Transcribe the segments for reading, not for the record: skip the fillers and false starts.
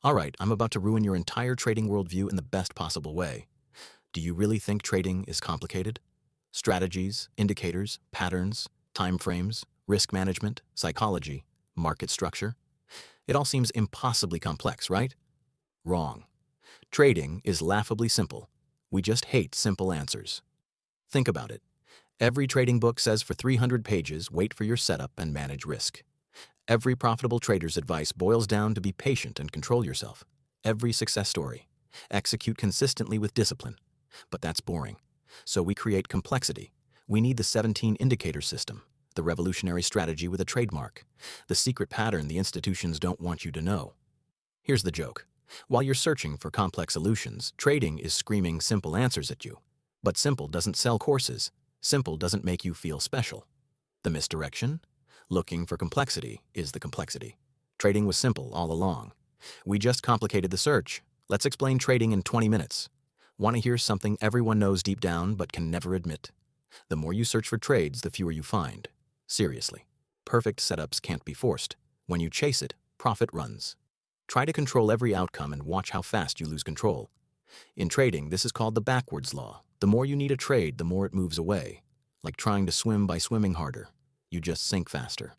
All right, I'm about to ruin your entire trading worldview in the best possible way. Do you really think trading is complicated? Strategies, indicators, patterns, time frames, risk management, psychology, market structure? It all seems impossibly complex, right? Wrong. Trading is laughably simple. We just hate simple answers. Think about it. Every trading book says for 300 pages, wait for your setup and manage risk. Every profitable trader's advice boils down to be patient and control yourself. Every success story. Execute consistently with discipline. But that's boring. So we create complexity. We need the 17 indicator system, the revolutionary strategy with a trademark, the secret pattern the institutions don't want you to know. Here's the joke. While you're searching for complex solutions, trading is screaming simple answers at you. But simple doesn't sell courses. Simple doesn't make you feel special. The misdirection? Looking for complexity is the complexity. Trading was simple all along. We just complicated the search. Let's explain trading in 20 minutes. Want to hear something everyone knows deep down but can never admit? The more you search for trades, the fewer you find. Seriously. Perfect setups can't be forced. When you chase it, profit runs. Try to control every outcome and watch how fast you lose control. In trading, this is called the backwards law. The more you need a trade, the more it moves away. Like trying to swim by swimming harder. You just sink faster.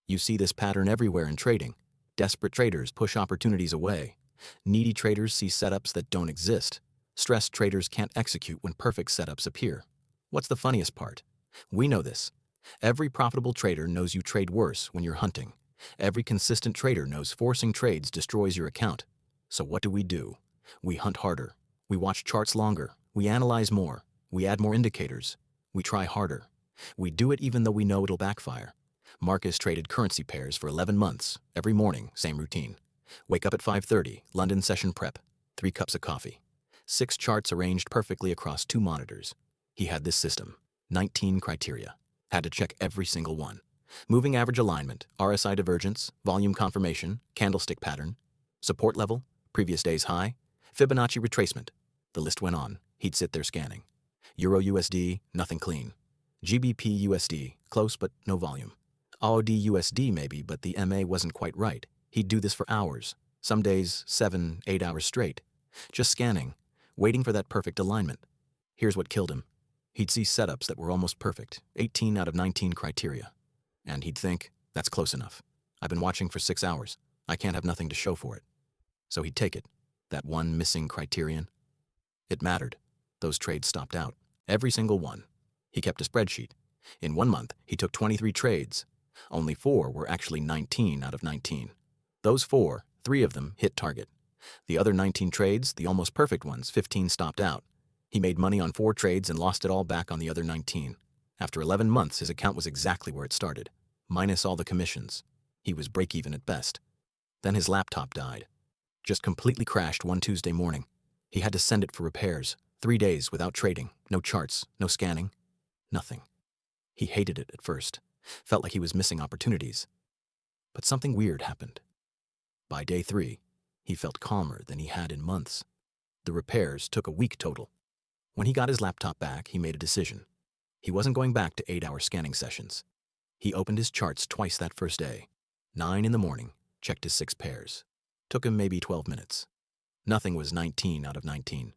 You see this pattern everywhere in trading. Desperate traders push opportunities away. Needy traders see setups that don't exist. Stressed traders can't execute when perfect setups appear. What's the funniest part? We know this. Every profitable trader knows you trade worse when you're hunting. Every consistent trader knows forcing trades destroys your account. So what do? We hunt harder. We watch charts longer. We analyze more. We add more indicators. We try harder. We do it even though we know it'll backfire. Marcus traded currency pairs for 11 months, every morning, same routine. Wake up at 5:30, London session prep, 3 cups of coffee. 6 charts arranged perfectly across 2 monitors. He had this system, 19 criteria. Had to check every single one. Moving average alignment, RSI divergence, volume confirmation, candlestick pattern, support level, previous day's high, Fibonacci retracement. The list went on. He'd sit there scanning. Euro USD, nothing clean. GBP USD, close but no volume. AUD USD maybe, but the MA wasn't quite right. He'd do this for hours, some days 7, 8 hours straight. Just scanning, waiting for that perfect alignment. Here's what killed him. He'd see setups that were almost perfect, 18 out of 19 criteria. And he'd think, that's close enough. I've been watching for 6 hours. I can't have nothing to show for it. So he'd take it, that one missing criterion. It mattered. Those trades stopped out. Every single one. He kept a spreadsheet. In 1 month, he took 23 trades. Only 4 were actually 19 out of 19. Those 4, 3 of them hit target. The other 19 trades, the almost perfect ones, 15 stopped out. He made money on 4 trades and lost it all back on the other 19. After 11 months, his account was exactly where it started, minus all the commissions. He was break-even at best. Then his laptop died. Just completely crashed one Tuesday morning. He had to send it for repairs. 3 days without trading, no charts, no scanning, nothing. He hated it at first, felt like he was missing opportunities. But something weird happened. By day 3, he felt calmer than he had in months. The repairs took a week total. When he got his laptop back, he made a decision. He wasn't going back to 8-hour scanning sessions. He opened his charts twice that first day. 9 in the morning, checked his 6 pairs. Took him maybe 12 minutes. Nothing was 19 out of 19.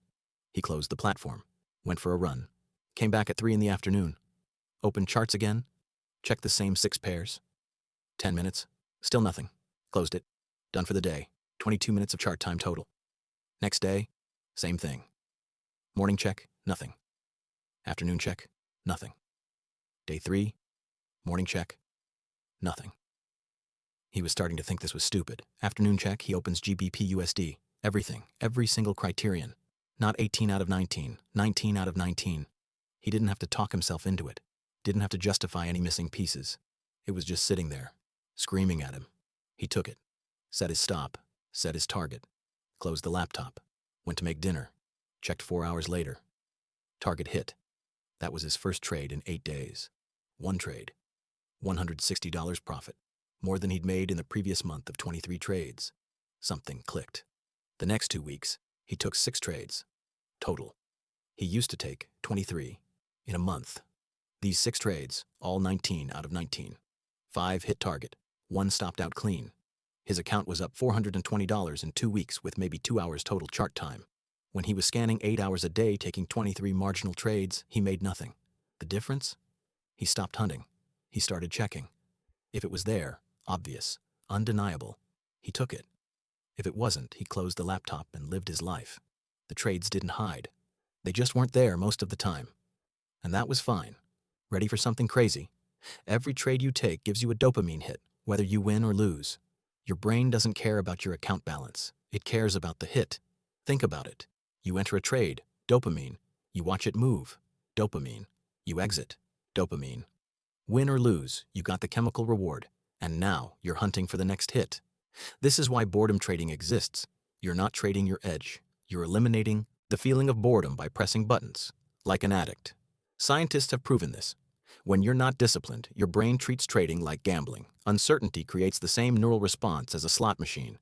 He closed the platform, went for a run, came back at 3 in the afternoon, opened charts again, checked the same 6 pairs. 10 minutes, still nothing. Closed it, done for the day, 22 minutes of chart time total. Next day, same thing. Morning check, nothing. Afternoon check, nothing. Day 3, morning check, nothing. He was starting to think this was stupid. Afternoon check, he opens GBP USD. Everything, every single criterion. Not 18 out of 19, 19 out of 19. He didn't have to talk himself into it. Didn't have to justify any missing pieces. It was just sitting there, screaming at him. He took it, set his stop, set his target, closed the laptop, went to make dinner, checked 4 hours later. Target hit. That was his first trade in 8 days. 1 trade. $160 profit. More than he'd made in the previous month of 23 trades. Something clicked. The next 2 weeks, he took 6 trades. Total. He used to take 23 in a month. These 6 trades, all 19 out of 19. 5 hit target. 1 stopped out clean. His account was up $420 in 2 weeks with maybe 2 hours total chart time. When he was scanning 8 hours a day, taking 23 marginal trades, he made nothing. The difference? He stopped hunting. He started checking. If it was there, obvious, undeniable, he took it. If it wasn't, he closed the laptop and lived his life. The trades didn't hide. They just weren't there most of the time. And that was fine. Ready for something crazy? Every trade you take gives you a dopamine hit, whether you win or lose. Your brain doesn't care about your account balance. It cares about the hit. Think about it. You enter a trade, dopamine. You watch it move, dopamine. You exit, dopamine. Win or lose, you got the chemical reward. And now you're hunting for the next hit. This is why boredom trading exists. You're not trading your edge. You're eliminating the feeling of boredom by pressing buttons, like an addict. Scientists have proven this. When you're not disciplined, your brain treats trading like gambling. Uncertainty creates the same neural response as a slot machine.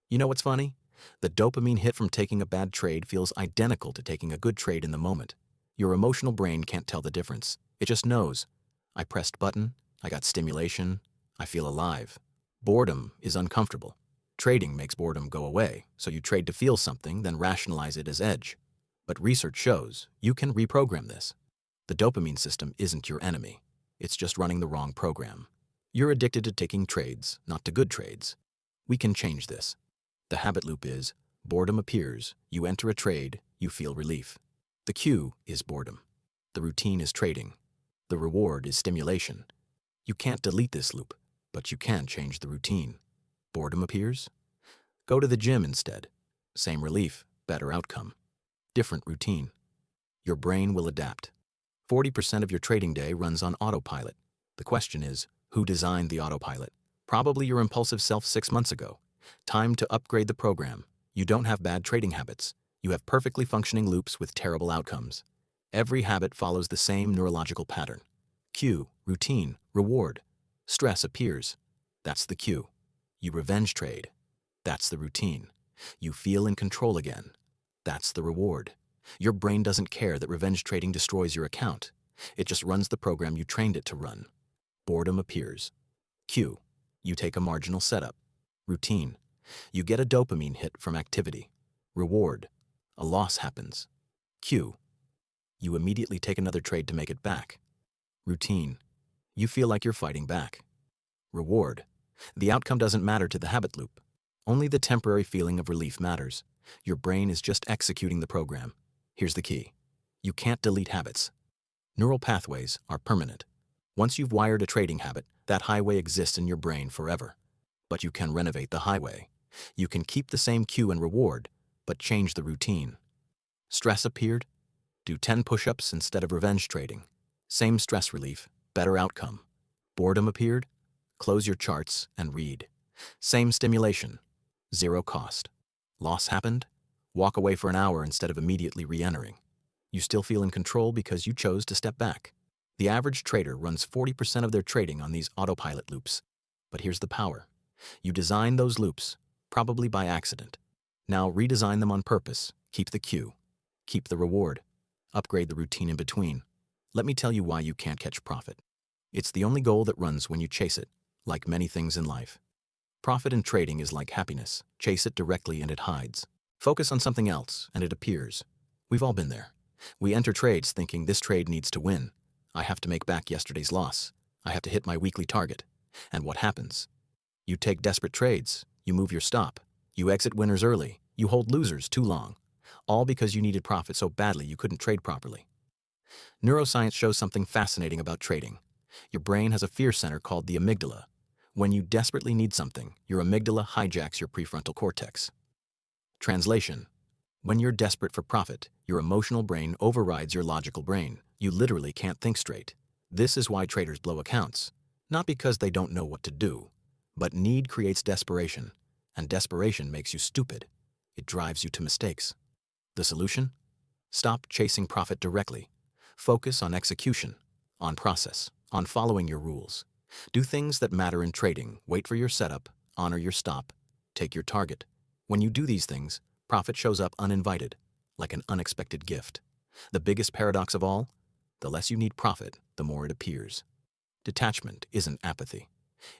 You know what's funny? The dopamine hit from taking a bad trade feels identical to taking a good trade in the moment. Your emotional brain can't tell the difference. It just knows. I pressed button, I got stimulation, I feel alive. Boredom is uncomfortable. Trading makes boredom go away, so you trade to feel something, then rationalize it as edge. But research shows you can reprogram this. The dopamine system isn't your enemy. It's just running the wrong program. You're addicted to taking trades, not to good trades. We can change this. The habit loop is, boredom appears, you enter a trade, you feel relief. The cue is boredom. The routine is trading. The reward is stimulation. You can't delete this loop, but you can change the routine. Boredom appears? Go to the gym instead. Same relief, better outcome. Different routine. Your brain will adapt. 40% of your trading day runs on autopilot. The question is, who designed the autopilot? Probably your impulsive self 6 months ago. Time to upgrade the program. You don't have bad trading habits. You have perfectly functioning loops with terrible outcomes. Every habit follows the same neurological pattern. Cue, routine, reward. Stress appears. That's the cue. You revenge trade. That's the routine. You feel in control again. That's the reward. Your brain doesn't care that revenge trading destroys your account. It just runs the program you trained it to run. Boredom appears. Cue. You take a marginal setup. Routine. You get a dopamine hit from activity. Reward. A loss happens. Cue. You immediately take another trade to make it back. Routine. You feel like you're fighting back. Reward. The outcome doesn't matter to the habit loop. Only the temporary feeling of relief matters. Your brain is just executing the program. Here's the key. You can't delete habits. Neural pathways are permanent. Once you've wired a trading habit, that highway exists in your brain forever. But you can renovate the highway. You can keep the same cue and reward, but change the routine. Stress appeared? Do 10 push-ups instead of revenge trading. Same stress relief, better outcome. Boredom appeared? Close your charts and read. Same stimulation, zero cost. Loss happened? Walk away for an hour instead of immediately re-entering. You still feel in control because you chose to step back. The average trader runs 40% of their trading on these autopilot loops. But here's the power. You design those loops, probably by accident. Now redesign them on purpose. Keep the cue. Keep the reward. Upgrade the routine in between. Let me tell you why you can't catch profit. It's the only goal that runs when you chase it, like many things in life. Profit in trading is like happiness. Chase it directly and it hides. Focus on something else and it appears. We've all been there. We enter trades thinking this trade needs to win. I have to make back yesterday's loss. I have to hit my weekly target. And what happens? You take desperate trades. You move your stop. You exit winners early. You hold losers too long. All because you needed profit so badly you couldn't trade properly. Neuroscience shows something fascinating about trading. Your brain has a fear center called the amygdala. When you desperately need something, your amygdala hijacks your prefrontal cortex. Translation: when you're desperate for profit, your emotional brain overrides your logical brain. You literally can't think straight. This is why traders blow accounts. Not because they don't know what to do, but need creates desperation, and desperation makes you stupid. It drives you to mistakes. The solution? Stop chasing profit directly. Focus on execution, on process, on following your rules. Do things that matter in trading. Wait for your setup, honor your stop, take your target. When you do these things, profit shows up uninvited, like an unexpected gift. The biggest paradox of all? The less you need profit, the more it appears. Detachment isn't apathy.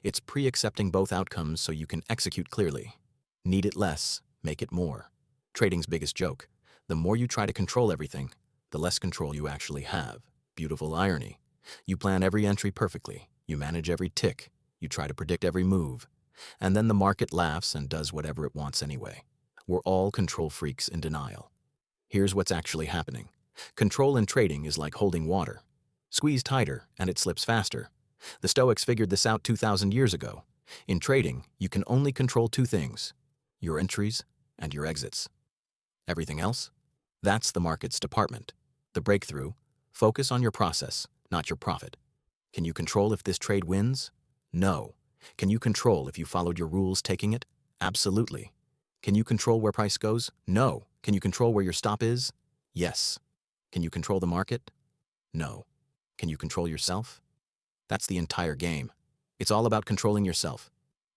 It's pre-accepting both outcomes so you can execute clearly. Need it less, make it more. Trading's biggest joke. The more you try to control everything, the less control you actually have. Beautiful irony. You plan every entry perfectly. You manage every tick. You try to predict every move. And then the market laughs and does whatever it wants anyway. We're all control freaks in denial. Here's what's actually happening. Control in trading is like holding water. Squeeze tighter and it slips faster. The Stoics figured this out 2,000 years ago. In trading, you can only control two things: your entries and your exits. Everything else? That's the market's department. The breakthrough: focus on your process, not your profit. Can you control if this trade wins? No. Can you control if you followed your rules taking it? Absolutely. Can you control where price goes? No. Can you control where your stop is? Yes. Can you control the market? No. Can you control yourself? That's the entire game. It's all about controlling yourself.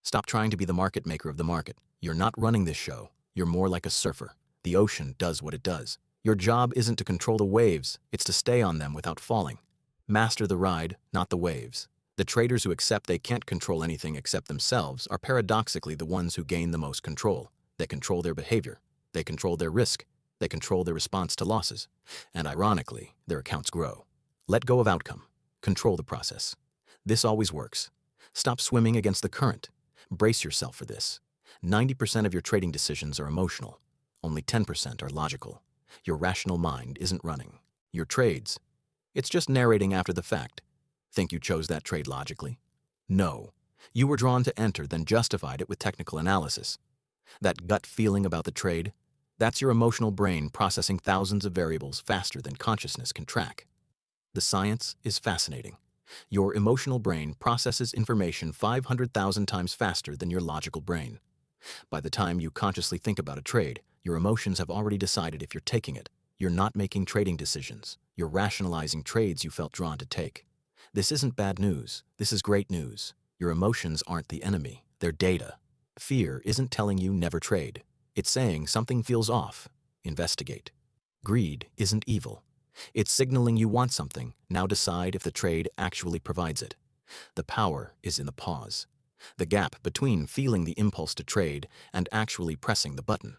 Stop trying to be the market maker of the market. You're not running this show. You're more like a surfer. The ocean does what it does. Your job isn't to control the waves, it's to stay on them without falling. Master the ride, not the waves. The traders who accept they can't control anything except themselves are paradoxically the ones who gain the most control. They control their behavior. They control their risk. They control their response to losses. And ironically, their accounts grow. Let go of outcome. Control the process. This always works. Stop swimming against the current. Brace yourself for this. 90% of your trading decisions are emotional. Only 10% are logical. Your rational mind isn't running. Your trades, it's just narrating after the fact. Think you chose that trade logically? No. You were drawn to enter, then justified it with technical analysis. That gut feeling about the trade, that's your emotional brain processing thousands of variables faster than consciousness can track. The science is fascinating. Your emotional brain processes information 500,000 times faster than your logical brain. By the time you consciously think about a trade, your emotions have already decided if you're taking it. You're not making trading decisions. You're rationalizing trades you felt drawn to take. This isn't bad news. This is great news. Your emotions aren't the enemy. They're data. Fear isn't telling you never trade. It's saying something feels off. Investigate. Greed isn't evil. It's signaling you want something. Now decide if the trade actually provides it. The power is in the pause. The gap between feeling the impulse to trade and actually pressing the button.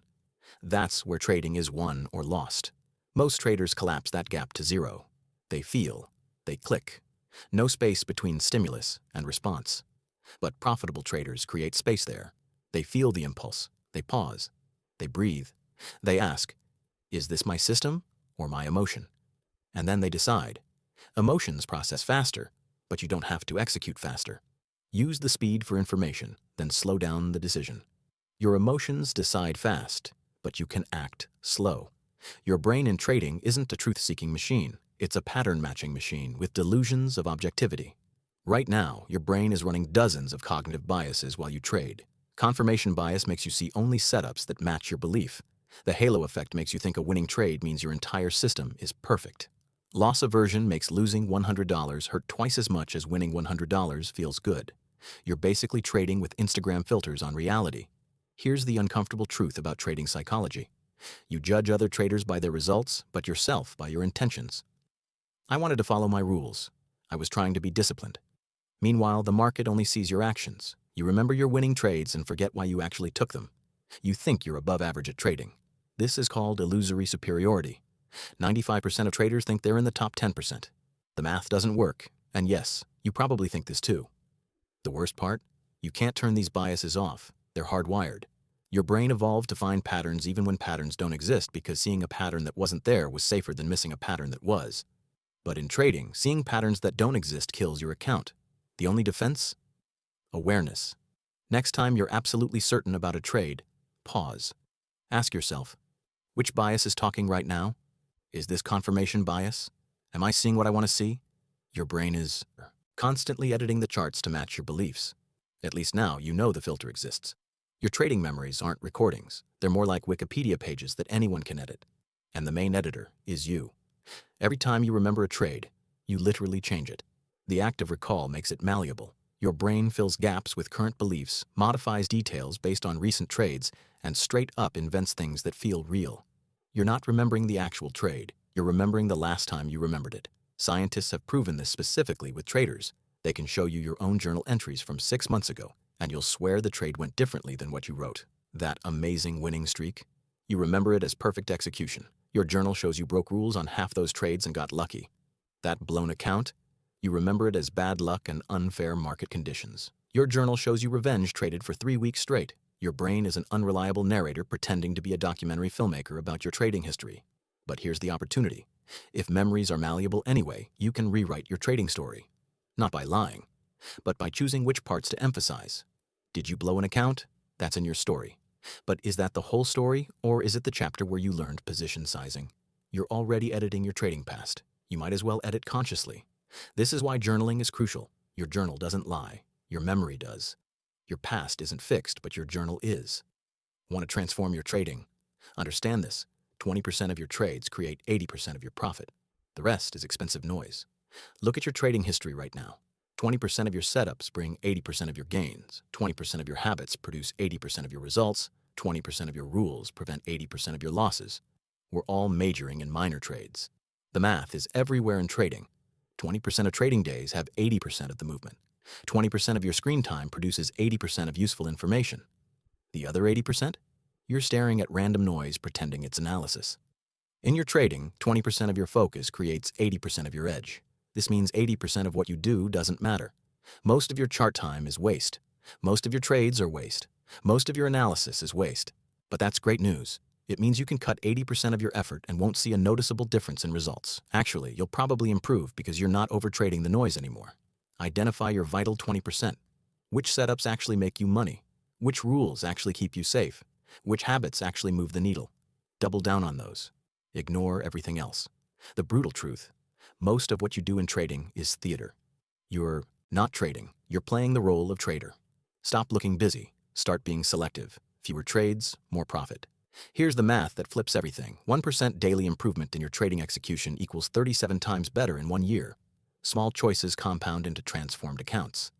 That's where trading is won or lost. Most traders collapse that gap to zero. They feel, they click. No space between stimulus and response. But profitable traders create space there. They feel the impulse. They pause. They breathe. They ask, is this my system or my emotion? And then they decide. Emotions process faster, but you don't have to execute faster. Use the speed for information, then slow down the decision. Your emotions decide fast, but you can act slow. Your brain in trading isn't a truth-seeking machine. It's a pattern-matching machine with delusions of objectivity. Right now, your brain is running dozens of cognitive biases while you trade. Confirmation bias makes you see only setups that match your belief. The halo effect makes you think a winning trade means your entire system is perfect. Loss aversion makes losing $100 hurt twice as much as winning $100 feels good. You're basically trading with Instagram filters on reality. Here's the uncomfortable truth about trading psychology. You judge other traders by their results, but yourself by your intentions. I wanted to follow my rules. I was trying to be disciplined. Meanwhile, the market only sees your actions. You remember your winning trades and forget why you actually took them. You think you're above average at trading. This is called illusory superiority. 95% of traders think they're in the top 10%. The math doesn't work, and yes, you probably think this too. The worst part? You can't turn these biases off. They're hardwired. Your brain evolved to find patterns even when patterns don't exist because seeing a pattern that wasn't there was safer than missing a pattern that was. But in trading, seeing patterns that don't exist kills your account. The only defense? Awareness. Next time you're absolutely certain about a trade, pause. Ask yourself, which bias is talking right now? Is this confirmation bias? Am I seeing what I want to see? Your brain is constantly editing the charts to match your beliefs. At least now you know the filter exists. Your trading memories aren't recordings. They're more like Wikipedia pages that anyone can edit. And the main editor is you. Every time you remember a trade, you literally change it. The act of recall makes it malleable. Your brain fills gaps with current beliefs, modifies details based on recent trades, and straight up invents things that feel real. You're not remembering the actual trade. You're remembering the last time you remembered it. Scientists have proven this specifically with traders. They can show you your own journal entries from 6 months ago, and you'll swear the trade went differently than what you wrote. That amazing winning streak? You remember it as perfect execution. Your journal shows you broke rules on half those trades and got lucky. That blown account? You remember it as bad luck and unfair market conditions. Your journal shows you revenge traded for 3 weeks straight. Your brain is an unreliable narrator pretending to be a documentary filmmaker about your trading history. But here's the opportunity. If memories are malleable anyway, you can rewrite your trading story. Not by lying, but by choosing which parts to emphasize. Did you blow an account? That's in your story. But is that the whole story, or is it the chapter where you learned position sizing? You're already editing your trading past. You might as well edit consciously. This is why journaling is crucial. Your journal doesn't lie. Your memory does. Your past isn't fixed, but your journal is. Want to transform your trading? Understand this. 20% of your trades create 80% of your profit. The rest is expensive noise. Look at your trading history right now. 20% of your setups bring 80% of your gains. 20% of your habits produce 80% of your results. 20% of your rules prevent 80% of your losses. We're all majoring in minor trades. The math is everywhere in trading. 20% of trading days have 80% of the movement. 20% of your screen time produces 80% of useful information. The other 80%? You're staring at random noise pretending it's analysis. In your trading, 20% of your focus creates 80% of your edge. This means 80% of what you do doesn't matter. Most of your chart time is waste. Most of your trades are waste. Most of your analysis is waste. But that's great news. It means you can cut 80% of your effort and won't see a noticeable difference in results. Actually, you'll probably improve because you're not overtrading the noise anymore. Identify your vital 20%. Which setups actually make you money? Which rules actually keep you safe? Which habits actually move the needle? Double down on those. Ignore everything else. The brutal truth: most of what you do in trading is theater. You're not trading, you're playing the role of trader. Stop looking busy, start being selective. Fewer trades, more profit. Here's the math that flips everything. 1% daily improvement in your trading execution equals 37 times better in 1 year. Small choices compound into transformed accounts.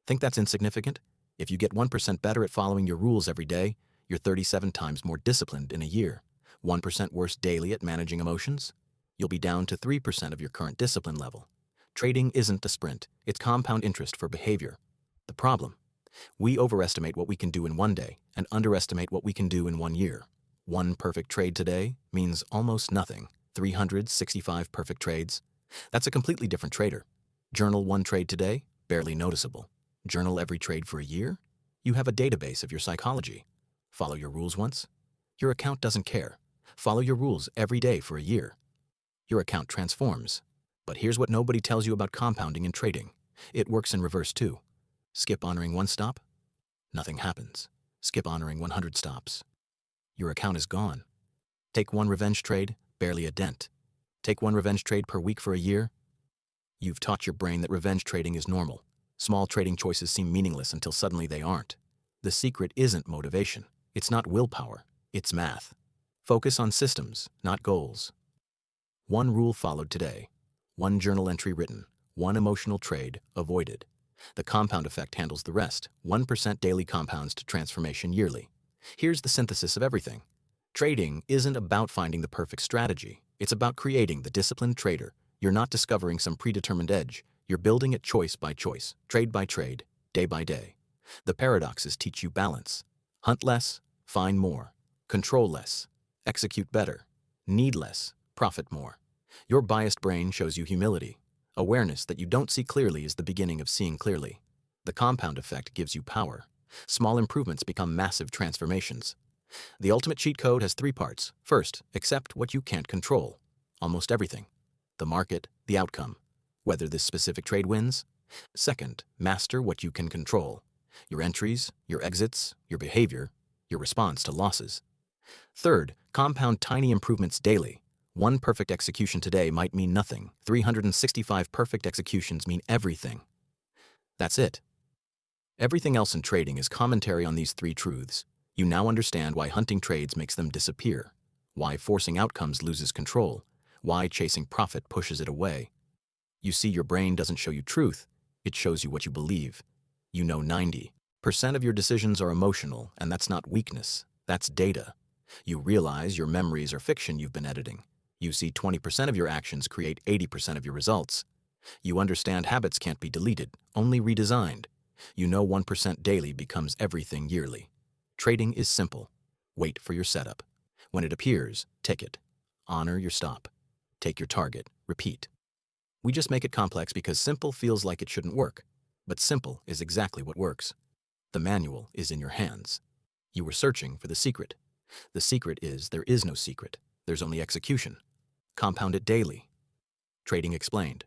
Think that's insignificant? If you get 1% better at following your rules every day, you're 37 times more disciplined in a year. 1% worse daily at managing emotions? You'll be down to 3% of your current discipline level. Trading isn't a sprint, it's compound interest for behavior. The problem: we overestimate what we can do in 1 day and underestimate what we can do in 1 year. 1 perfect trade today means almost nothing. 365 perfect trades? That's a completely different trader. Journal 1 trade today? Barely noticeable. Journal every trade for a year? You have a database of your psychology. Follow your rules once? Your account doesn't care. Follow your rules every day for a year. Your account transforms. But here's what nobody tells you about compounding in trading. It works in reverse too. Skip honoring 1 stop? Nothing happens. Skip honoring 100 stops. Your account is gone. Take 1 revenge trade, barely a dent. Take 1 revenge trade per week for a year. You've taught your brain that revenge trading is normal. Small trading choices seem meaningless until suddenly they aren't. The secret isn't motivation. It's not willpower. It's math. Focus on systems, not goals. 1 rule followed today. 1 journal entry written. 1 emotional trade avoided. The compound effect handles the rest. 1% daily compounds to transformation yearly. Here's the synthesis of everything. Trading isn't about finding the perfect strategy. It's about creating the disciplined trader. You're not discovering some predetermined edge. You're building it choice by choice, trade by trade, day by day. The paradoxes teach you balance. Hunt less, find more. Control less, execute better. Need less, profit more. Your biased brain shows you humility. Awareness that you don't see clearly is the beginning of seeing clearly. The compound effect gives you power. Small improvements become massive transformations. The ultimate cheat code has 3 parts. First, accept what you can't control. Almost everything. The market, the outcome. Whether this specific trade wins. Second, master what you can control. Your entries, your exits, your behavior, your response to losses. Third, compound tiny improvements daily. 1 perfect execution today might mean nothing. 365 perfect executions mean everything. That's it. Everything else in trading is commentary on these 3 truths. You now understand why hunting trades makes them disappear, why forcing outcomes loses control, why chasing profit pushes it away. You see, your brain doesn't show you truth, it shows you what you believe. You know 90% of your decisions are emotional, and that's not weakness, that's data. You realize your memories are fiction you've been editing. You see 20% of your actions create 80% of your results. You understand habits can't be deleted, only redesigned. You know 1% daily becomes everything yearly. Trading is simple. Wait for your setup. When it appears, tick it. Honor your stop. Take your target. Repeat. We just make it complex because simple feels like it shouldn't work. But simple is exactly what works. The manual is in your hands. You were searching for the secret. The secret is there is no secret. There's only execution. Compound it daily. Trading Explained.